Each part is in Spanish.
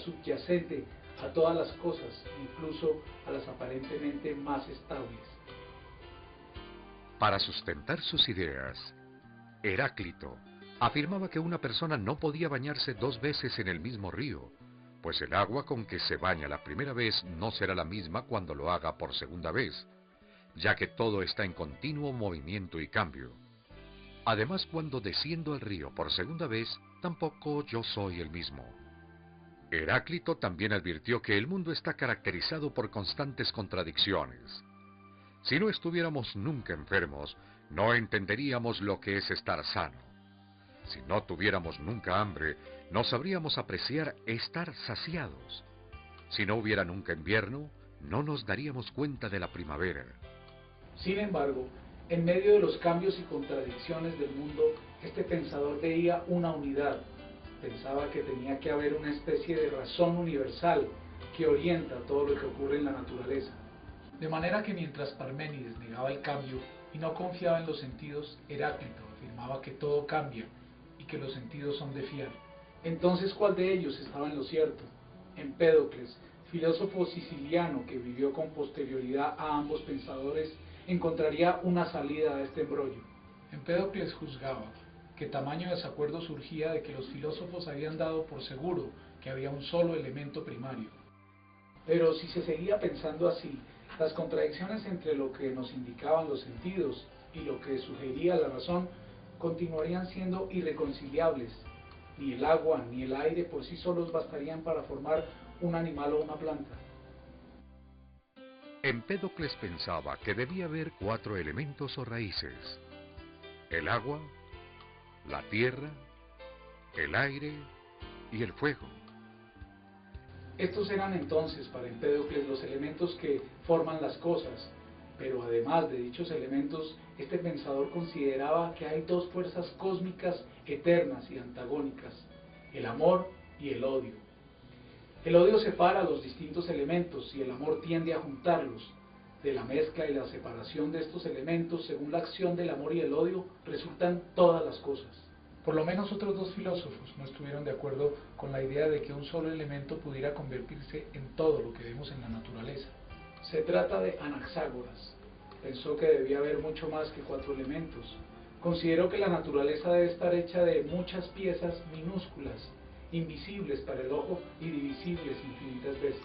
subyacente a todas las cosas, incluso a las aparentemente más estables. Para sustentar sus ideas, Heráclito afirmaba que una persona no podía bañarse dos veces en el mismo río, pues el agua con que se baña la primera vez no será la misma cuando lo haga por segunda vez, ya que todo está en continuo movimiento y cambio. Además, cuando desciendo al río por segunda vez, tampoco yo soy el mismo. Heráclito también advirtió que el mundo está caracterizado por constantes contradicciones. Si no estuviéramos nunca enfermos, no entenderíamos lo que es estar sano. Si no tuviéramos nunca hambre, no sabríamos apreciar estar saciados. Si no hubiera nunca invierno, no nos daríamos cuenta de la primavera. Sin embargo, en medio de los cambios y contradicciones del mundo, este pensador veía una unidad. Pensaba que tenía que haber una especie de razón universal que orienta todo lo que ocurre en la naturaleza. De manera que mientras Parménides negaba el cambio y no confiaba en los sentidos, Heráclito afirmaba que todo cambia y que los sentidos son de fiar. Entonces, ¿cuál de ellos estaba en lo cierto? Empédocles, filósofo siciliano que vivió con posterioridad a ambos pensadores, encontraría una salida a este embrollo. Empédocles juzgaba que tamaño desacuerdo surgía de que los filósofos habían dado por seguro que había un solo elemento primario. Pero si se seguía pensando así, las contradicciones entre lo que nos indicaban los sentidos y lo que sugería la razón continuarían siendo irreconciliables. Ni el agua ni el aire por sí solos bastarían para formar un animal o una planta. Empédocles pensaba que debía haber 4 elementos o raíces: el agua, la tierra, el aire y el fuego. Estos eran entonces para Empédocles los elementos que forman las cosas, pero además de dichos elementos, este pensador consideraba que hay dos fuerzas cósmicas eternas y antagónicas: el amor y el odio. El odio separa los distintos elementos y el amor tiende a juntarlos. De la mezcla y la separación de estos elementos, según la acción del amor y el odio, resultan todas las cosas. Por lo menos otros dos filósofos no estuvieron de acuerdo con la idea de que un solo elemento pudiera convertirse en todo lo que vemos en la naturaleza. Se trata de Anaxágoras. Pensó que debía haber mucho más que 4 elementos. Consideró que la naturaleza debe estar hecha de muchas piezas minúsculas, invisibles para el ojo y divisibles infinitas veces.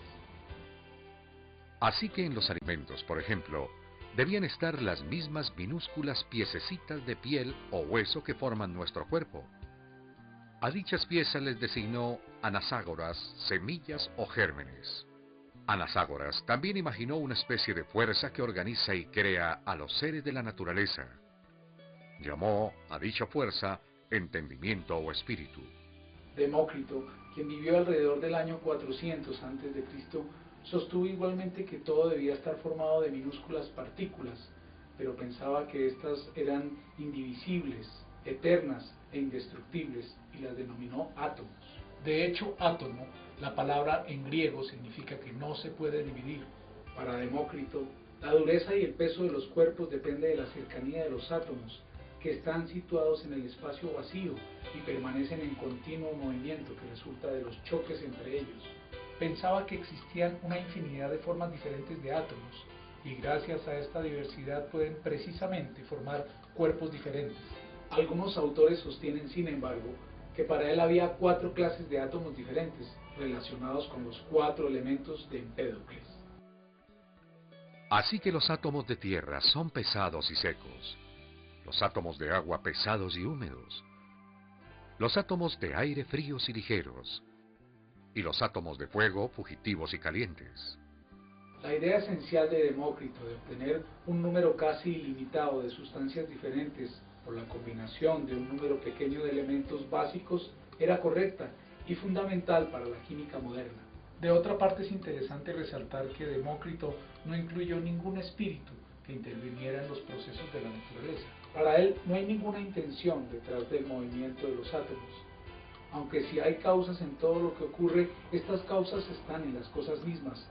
Así que en los alimentos, por ejemplo, debían estar las mismas minúsculas piececitas de piel o hueso que forman nuestro cuerpo. A dichas piezas les designó Anaxágoras semillas o gérmenes. Anaxágoras también imaginó una especie de fuerza que organiza y crea a los seres de la naturaleza. Llamó a dicha fuerza entendimiento o espíritu. Demócrito, quien vivió alrededor del año 400 a.C., sostuvo igualmente que todo debía estar formado de minúsculas partículas, pero pensaba que éstas eran indivisibles, eternas e indestructibles, y las denominó átomos. De hecho, átomo, la palabra en griego significa que no se puede dividir. Para Demócrito, la dureza y el peso de los cuerpos depende de la cercanía de los átomos, que están situados en el espacio vacío y permanecen en continuo movimiento que resulta de los choques entre ellos. Pensaba que existían una infinidad de formas diferentes de átomos, y gracias a esta diversidad pueden precisamente formar cuerpos diferentes. Algunos autores sostienen, sin embargo, que para él había 4 clases de átomos diferentes, relacionados con los 4 elementos de Empédocles. Así que los átomos de tierra son pesados y secos, los átomos de agua pesados y húmedos, los átomos de aire fríos y ligeros, y los átomos de fuego fugitivos y calientes. La idea esencial de Demócrito de obtener un número casi ilimitado de sustancias diferentes por la combinación de un número pequeño de elementos básicos era correcta y fundamental para la química moderna. De otra parte, es interesante resaltar que Demócrito no incluyó ningún espíritu que interviniera en los procesos de la naturaleza. Para él no hay ninguna intención detrás del movimiento de los átomos. Aunque sí hay causas en todo lo que ocurre, estas causas están en las cosas mismas.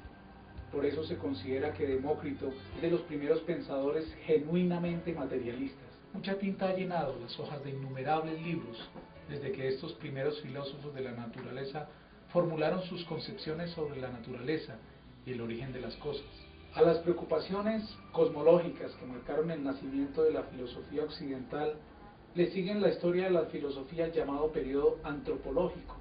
Por eso se considera que Demócrito es de los primeros pensadores genuinamente materialistas. Mucha tinta ha llenado las hojas de innumerables libros desde que estos primeros filósofos de la naturaleza formularon sus concepciones sobre la naturaleza y el origen de las cosas. A las preocupaciones cosmológicas que marcaron el nacimiento de la filosofía occidental le siguen la historia de la filosofía llamado periodo antropológico,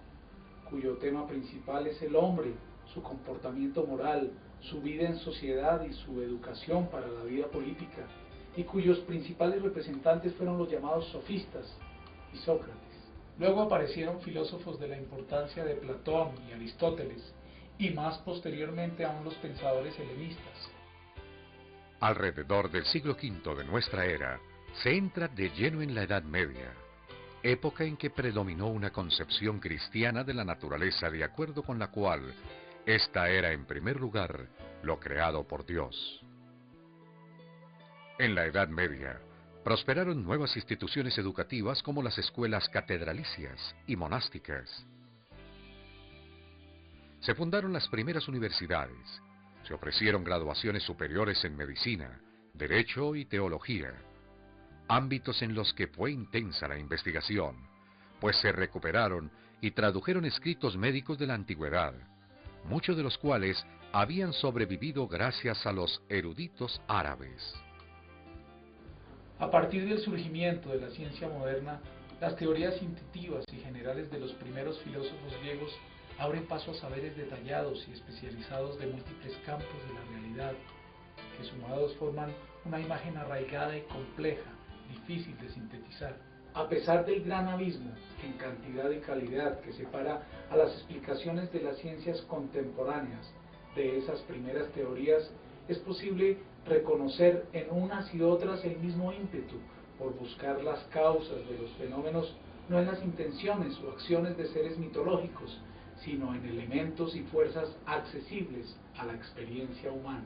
cuyo tema principal es el hombre, su comportamiento moral, su vida en sociedad y su educación para la vida política, y cuyos principales representantes fueron los llamados sofistas y Sócrates. Luego aparecieron filósofos de la importancia de Platón y Aristóteles, y más posteriormente aún los pensadores helenistas. Alrededor del siglo V de nuestra era, se entra de lleno en la Edad Media, época en que predominó una concepción cristiana de la naturaleza de acuerdo con la cual esta era en primer lugar lo creado por Dios. En la Edad Media, prosperaron nuevas instituciones educativas como las escuelas catedralicias y monásticas. Se fundaron las primeras universidades, se ofrecieron graduaciones superiores en medicina, derecho y teología, ámbitos en los que fue intensa la investigación, pues se recuperaron y tradujeron escritos médicos de la antigüedad, muchos de los cuales habían sobrevivido gracias a los eruditos árabes. A partir del surgimiento de la ciencia moderna, las teorías intuitivas y generales de los primeros filósofos griegos abren paso a saberes detallados y especializados de múltiples campos de la realidad, que sumados forman una imagen arraigada y compleja, difícil de sintetizar. A pesar del gran abismo en cantidad y calidad que separa a las explicaciones de las ciencias contemporáneas de esas primeras teorías, es posible reconocer en unas y otras el mismo ímpetu por buscar las causas de los fenómenos, no en las intenciones o acciones de seres mitológicos, sino en elementos y fuerzas accesibles a la experiencia humana.